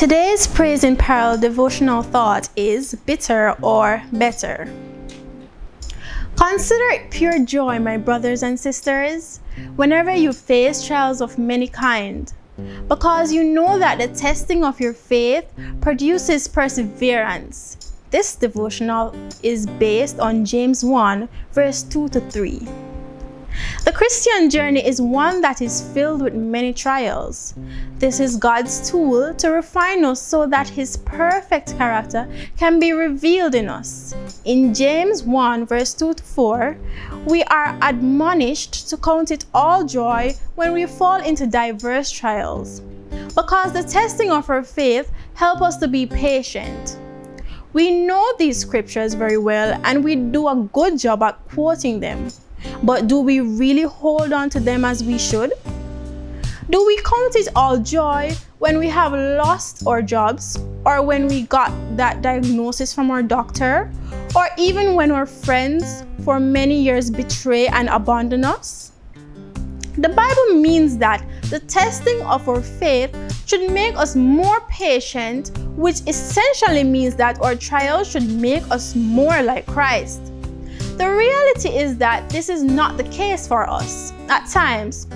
Today's Praise in Peril devotional thought is bitter or better. Consider it pure joy, my brothers and sisters, whenever you face trials of many kinds, because you know that the testing of your faith produces perseverance. This devotional is based on James 1, verse 2 to 3. The Christian journey is one that is filled with many trials. This is God's tool to refine us so that His perfect character can be revealed in us. In James 1 verse 2 to 4, we are admonished to count it all joy when we fall into diverse trials, because the testing of our faith helps us to be patient. We know these scriptures very well and we do a good job at quoting them. But do we really hold on to them as we should? Do we count it all joy when we have lost our jobs, or when we got that diagnosis from our doctor, or even when our friends for many years betray and abandon us? The Bible means that the testing of our faith should make us more patient, which essentially means that our trials should make us more like Christ. The reality is that this is not the case for us. At times,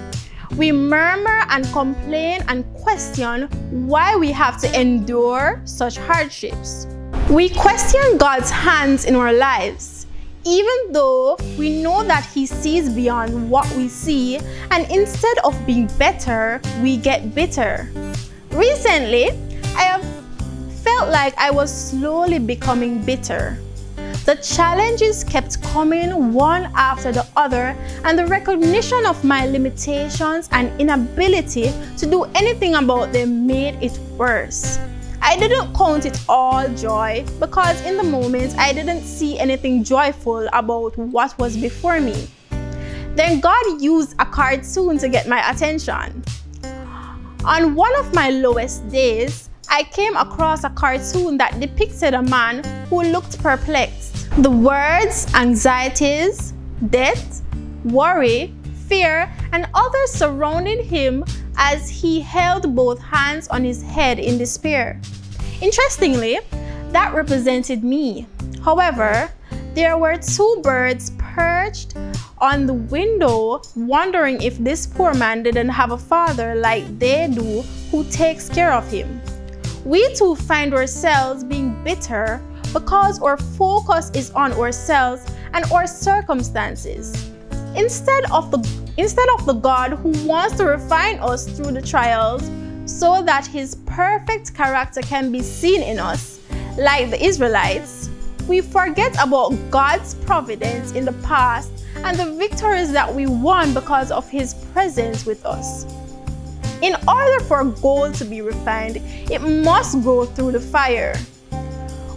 we murmur and complain and question why we have to endure such hardships. We question God's hands in our lives, even though we know that He sees beyond what we see, and instead of being better, we get bitter. Recently, I have felt like I was slowly becoming bitter. The challenges kept coming one after the other, and the recognition of my limitations and inability to do anything about them made it worse. I didn't count it all joy because in the moment I didn't see anything joyful about what was before me. Then God used a cartoon to get my attention. On one of my lowest days, I came across a cartoon that depicted a man who looked perplexed. The words anxieties, death, worry, fear, and others surrounded him as he held both hands on his head in despair. Interestingly, that represented me. However, there were two birds perched on the window, wondering if this poor man didn't have a father like they do who takes care of him. We too find ourselves being bitter because our focus is on ourselves and our circumstances, instead of the God who wants to refine us through the trials so that His perfect character can be seen in us. Like the Israelites, we forget about God's providence in the past and the victories that we won because of His presence with us. In order for gold to be refined, it must go through the fire.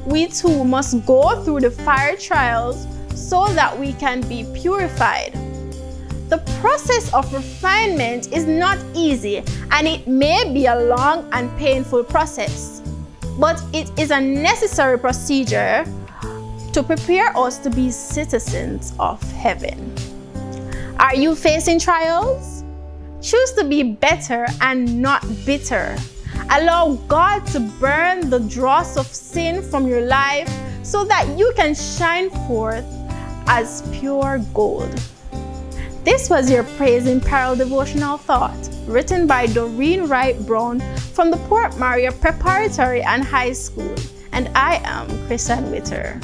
We too must go through the fire trials so that we can be purified. The process of refinement is not easy, and it may be a long and painful process, but it is a necessary procedure to prepare us to be citizens of heaven. Are you facing trials? Choose to be better and not bitter. Allow God to burn the dross of sin from your life so that you can shine forth as pure gold. This was your Praise in Peril devotional thought, written by Doreen Wright Brown from the Port Maria Preparatory and High School, and I am Kristen Witter.